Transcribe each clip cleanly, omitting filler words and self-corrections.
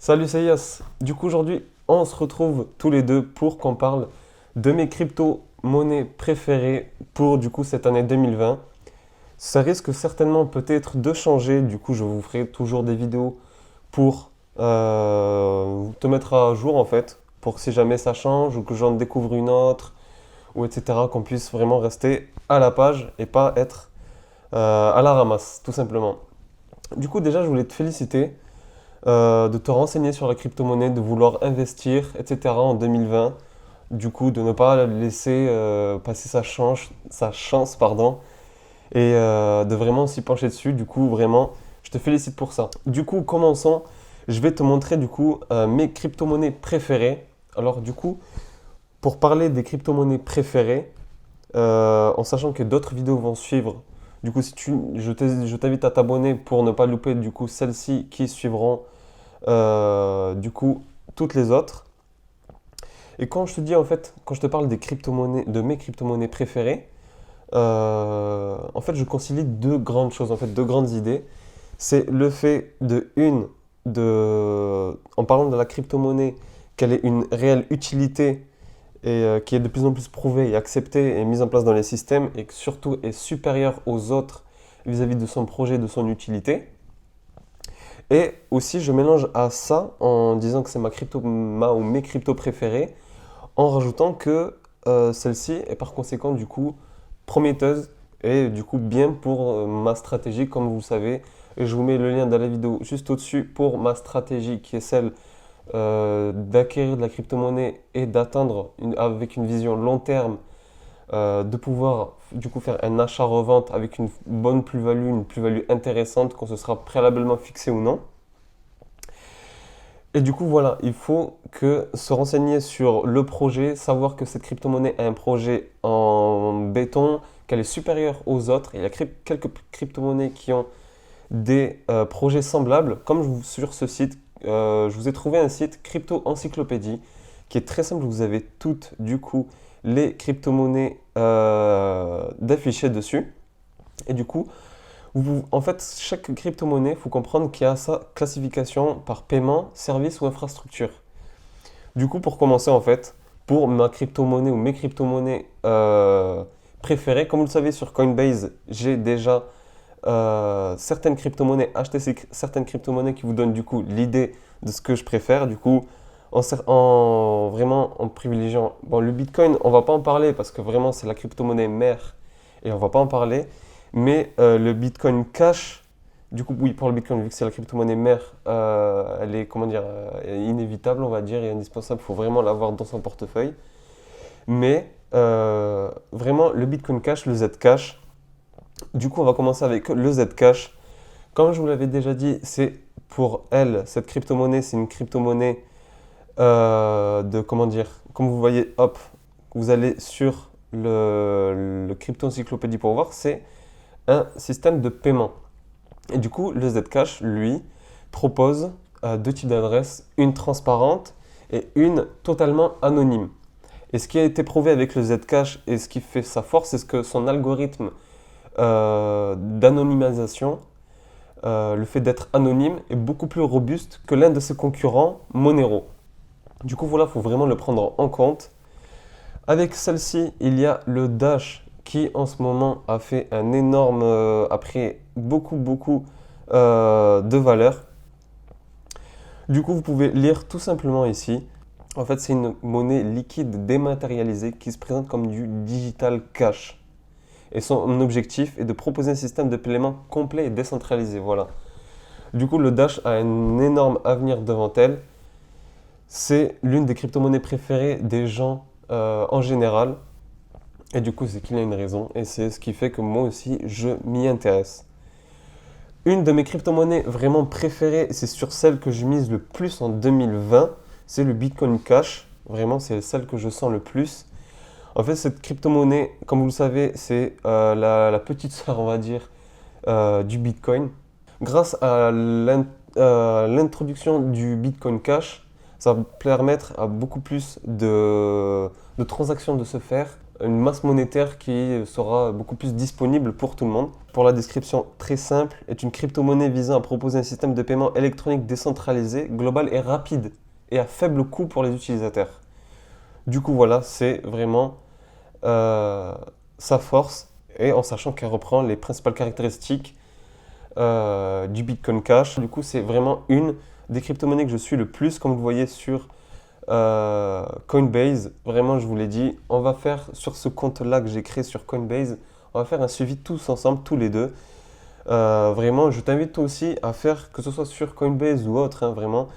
Salut, c'est Yas. Du coup, aujourd'hui, on se retrouve tous les deux pour qu'on parle de mes crypto-monnaies préférées pour cette année 2020. Ça risque certainement peut-être de changer. Du coup, je vous ferai toujours des vidéos pour te mettre à jour en fait, pour que si jamais ça change ou que j'en découvre une autre ou etc., qu'on puisse vraiment rester à la page et pas être à la ramasse, tout simplement. Du coup, déjà, je voulais te féliciter de te renseigner sur la crypto-monnaie, de vouloir investir, etc. en 2020. Du coup, de ne pas laisser passer sa chance, pardon, et de vraiment s'y pencher dessus. Du coup, vraiment, je te félicite pour ça. Du coup, commençons. Je vais te montrer mes crypto-monnaies préférées. Alors, du coup, pour parler des crypto-monnaies préférées, en sachant que d'autres vidéos vont suivre. Du coup, je t'invite à t'abonner pour ne pas louper celles-ci qui suivront toutes les autres. Et quand je te dis en fait, quand je te parle des crypto-monnaies, de mes crypto-monnaies préférées, en fait, je concilie deux grandes choses, en fait, deux grandes idées. C'est le fait en parlant de la crypto-monnaie, qu'elle ait une réelle utilité et qui est de plus en plus prouvée et acceptée et mise en place dans les systèmes et que surtout est supérieure aux autres vis-à-vis de son projet, de son utilité. Et aussi, je mélange à ça en disant que c'est ma ou mes cryptos préférées, en rajoutant que celle-ci est par conséquent prometteuse et du coup bien pour ma stratégie, comme vous le savez. Et je vous mets le lien dans la vidéo juste au-dessus pour ma stratégie qui est celle d'acquérir de la crypto-monnaie et d'atteindre avec une vision long terme de pouvoir faire un achat-revente avec une bonne plus-value, une plus-value intéressante qu'on se sera préalablement fixé ou non. Et du coup, voilà, il faut que se renseigner sur le projet, savoir que cette crypto-monnaie est un projet en béton, qu'elle est supérieure aux autres. Il y a quelques crypto-monnaies qui ont des projets semblables, comme sur ce site. Je vous ai trouvé un site Crypto Encyclopédie qui est très simple. Vous avez toutes les crypto-monnaies d'afficher dessus. Et du coup, en fait, chaque crypto-monnaie, il faut comprendre qu'il y a sa classification par paiement, service ou infrastructure. Du coup, pour commencer, en fait, pour ma crypto-monnaie ou mes crypto-monnaies préférées, comme vous le savez, sur Coinbase, j'ai déjà certaines crypto-monnaies, acheté certaines crypto-monnaies qui vous donnent l'idée de ce que je préfère. Du coup, vraiment en privilégiant. Bon, le Bitcoin, on va pas en parler parce que vraiment, c'est la crypto-monnaie mère et on va pas en parler. Mais le Bitcoin Cash, oui, pour le Bitcoin, vu que c'est la crypto-monnaie mère, elle est, inévitable, on va dire, et indispensable. Il faut vraiment l'avoir dans son portefeuille. Mais vraiment, le Bitcoin Cash, le Zcash, on va commencer avec le Zcash. Comme je vous l'avais déjà dit, cette crypto-monnaie, c'est une crypto-monnaie comme vous voyez, hop, vous allez sur le Crypto Encyclopédie pour voir, c'est un système de paiement. Et du coup, le Zcash, lui, propose deux types d'adresses, une transparente et une totalement anonyme. Et ce qui a été prouvé avec le Zcash et ce qui fait sa force, c'est que son algorithme d'anonymisation, le fait d'être anonyme, est beaucoup plus robuste que l'un de ses concurrents, Monero. Du coup, voilà, il faut vraiment le prendre en compte. Avec celle-ci, il y a le Dash qui en ce moment a fait un énorme, a pris beaucoup de valeur. Du coup, vous pouvez lire tout simplement ici. En fait, c'est une monnaie liquide dématérialisée qui se présente comme du digital cash. Et son objectif est de proposer un système de paiement complet et décentralisé. Voilà. Du coup, le Dash a un énorme avenir devant elle. C'est l'une des crypto-monnaies préférées des gens en général. Et du coup, c'est qu'il y a une raison. Et c'est ce qui fait que moi aussi, je m'y intéresse. Une de mes crypto-monnaies vraiment préférées, c'est sur celle que je mise le plus en 2020, c'est le Bitcoin Cash. Vraiment, c'est celle que je sens le plus. En fait, cette crypto-monnaie, comme vous le savez, c'est la petite sœur, on va dire, du Bitcoin. Grâce à l'introduction du Bitcoin Cash, ça va permettre à beaucoup plus de transactions de se faire une masse monétaire qui sera beaucoup plus disponible pour tout le monde. Pour la description très simple, est une crypto-monnaie visant à proposer un système de paiement électronique décentralisé, global et rapide et à faible coût pour les utilisateurs. Du coup, voilà, c'est vraiment sa force et en sachant qu'elle reprend les principales caractéristiques du Bitcoin Cash. Du coup, c'est vraiment une des crypto-monnaies que je suis le plus, comme vous le voyez sur Coinbase. Vraiment, je vous l'ai dit, on va faire sur ce compte-là que j'ai créé sur Coinbase, on va faire un suivi tous ensemble, tous les deux. Vraiment, je t'invite toi aussi à faire, que ce soit sur Coinbase ou autre, hein, vraiment,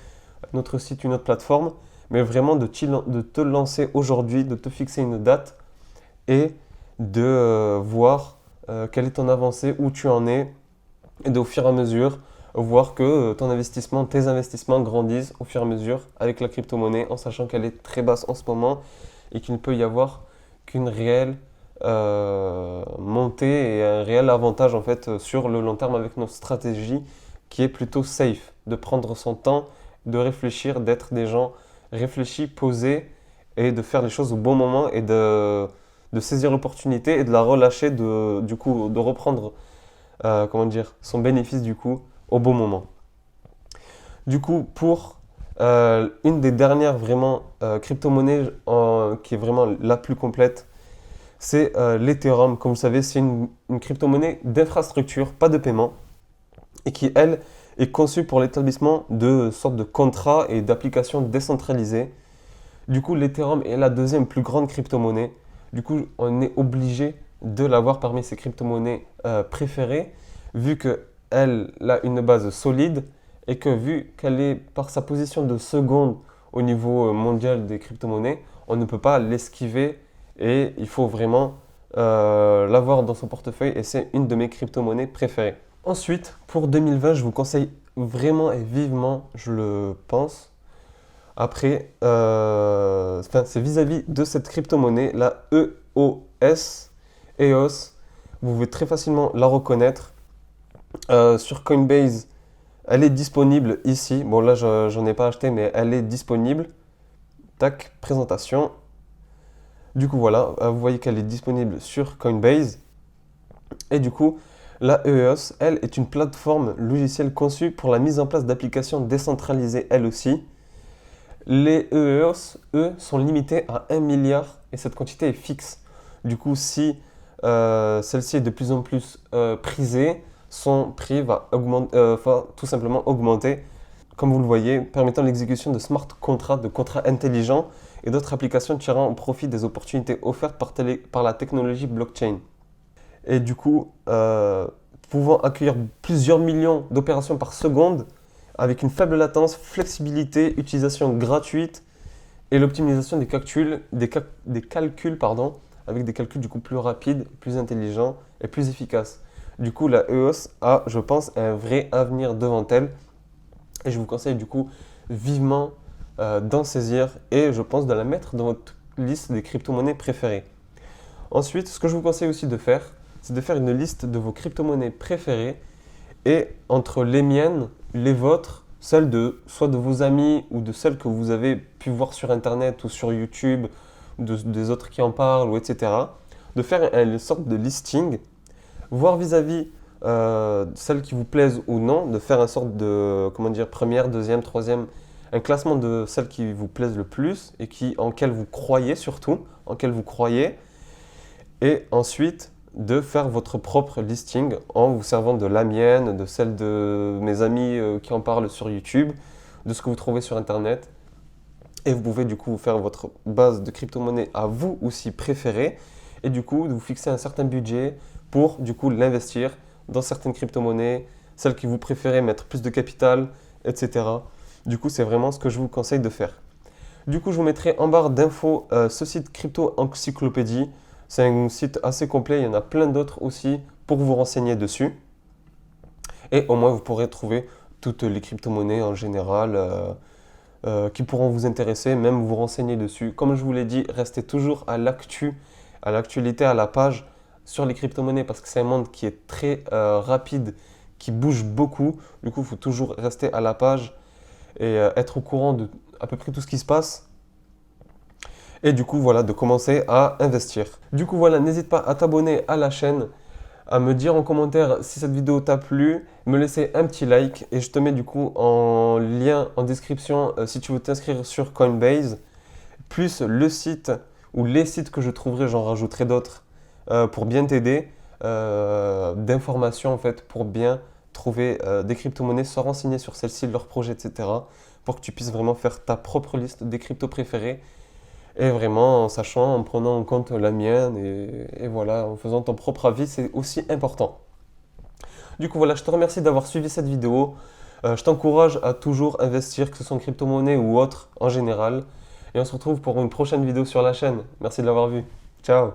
notre site, une autre plateforme, mais vraiment de te lancer aujourd'hui, de te fixer une date et de voir quelle est ton avancée, où tu en es, et de, au fur et à mesure, voir que tes investissements grandissent au fur et à mesure avec la crypto-monnaie, en sachant qu'elle est très basse en ce moment et qu'il ne peut y avoir qu'une réelle montée et un réel avantage en fait sur le long terme avec notre stratégie qui est plutôt safe, de prendre son temps, de réfléchir, d'être des gens réfléchis, posés et de faire les choses au bon moment et de saisir l'opportunité et de la relâcher, du coup, de reprendre comment dire, son bénéfice du coup au bon moment. Du coup, pour une des dernières vraiment crypto-monnaies qui est vraiment la plus complète, c'est l'Ethereum. Comme vous savez, c'est une crypto-monnaie d'infrastructure, pas de paiement, et qui, elle, est conçue pour l'établissement de sortes de contrats et d'applications décentralisées. Du coup, l'Ethereum est la deuxième plus grande crypto-monnaie. Du coup, on est obligé de l'avoir parmi ses crypto-monnaies préférées, vu qu'elle a une base solide et que vu qu'elle est par sa position de seconde au niveau mondial des crypto-monnaies, on ne peut pas l'esquiver et il faut vraiment l'avoir dans son portefeuille et c'est une de mes crypto-monnaies préférées. Ensuite, pour 2020, je vous conseille vraiment et vivement, je le pense. Après, c'est vis-à-vis de cette crypto-monnaie, la EOS. Vous pouvez très facilement la reconnaître. Sur Coinbase, elle est disponible ici. Bon, là, j'en ai pas acheté, mais elle est disponible. Tac, présentation. Du coup, voilà, vous voyez qu'elle est disponible sur Coinbase. Et du coup, la EOS, elle, est une plateforme logicielle conçue pour la mise en place d'applications décentralisées, elle aussi. Les EOS, eux, sont limités à 1 milliard et cette quantité est fixe. Du coup, si celle-ci est de plus en plus prisée, son prix va tout simplement augmenter, comme vous le voyez, permettant l'exécution de smart contracts, de contrats intelligents et d'autres applications tirant profit des opportunités offertes par la technologie blockchain. Et du coup, pouvant accueillir plusieurs millions d'opérations par seconde, avec une faible latence, flexibilité, utilisation gratuite et l'optimisation des calculs, avec des calculs du coup plus rapides, plus intelligents et plus efficaces. Du coup, la EOS a, je pense, un vrai avenir devant elle et je vous conseille du coup vivement d'en saisir et je pense de la mettre dans votre liste des crypto-monnaies préférées. Ensuite, ce que je vous conseille aussi de faire, c'est de faire une liste de vos crypto-monnaies préférées et entre les miennes, les vôtres, celles soit de vos amis ou de celles que vous avez pu voir sur Internet ou sur YouTube, des autres qui en parlent, ou etc. De faire une sorte de listing, voir vis-à-vis celles qui vous plaisent ou non, de faire une sorte de première, deuxième, troisième, un classement de celles qui vous plaisent le plus et en quelles vous croyez surtout, et ensuite de faire votre propre listing en vous servant de la mienne, de celle de mes amis qui en parlent sur YouTube, de ce que vous trouvez sur Internet. Et vous pouvez du coup faire votre base de crypto-monnaie à vous aussi préférée et du coup vous fixer un certain budget pour du coup l'investir dans certaines crypto-monnaies, celles que vous préférez, mettre plus de capital, etc. Du coup, c'est vraiment ce que je vous conseille de faire. Du coup, je vous mettrai en barre d'infos ce site Crypto Encyclopédie. C'est un site assez complet, il y en a plein d'autres aussi pour vous renseigner dessus. Et au moins, vous pourrez trouver toutes les crypto-monnaies en général qui pourront vous intéresser, même vous renseigner dessus. Comme je vous l'ai dit, restez toujours à l'actualité, à la page sur les crypto-monnaies parce que c'est un monde qui est très rapide, qui bouge beaucoup. Du coup, il faut toujours rester à la page et être au courant de à peu près tout ce qui se passe. et du coup voilà de commencer à investir. Du coup voilà, n'hésite pas à t'abonner à la chaîne, à me dire en commentaire si cette vidéo t'a plu, me laisser un petit like et je te mets du coup en lien en description si tu veux t'inscrire sur Coinbase, plus le site ou les sites que je trouverai, j'en rajouterai d'autres pour bien t'aider, d'informations en fait pour bien trouver des crypto-monnaies, se renseigner sur celles-ci, leurs projets, etc. pour que tu puisses vraiment faire ta propre liste des cryptos préférés et vraiment en sachant, en prenant en compte la mienne et voilà, en faisant ton propre avis, c'est aussi important. Du coup voilà, je te remercie d'avoir suivi cette vidéo. Je t'encourage à toujours investir, que ce soit en crypto-monnaie ou autre en général. Et on se retrouve pour une prochaine vidéo sur la chaîne. Merci de l'avoir vu. Ciao!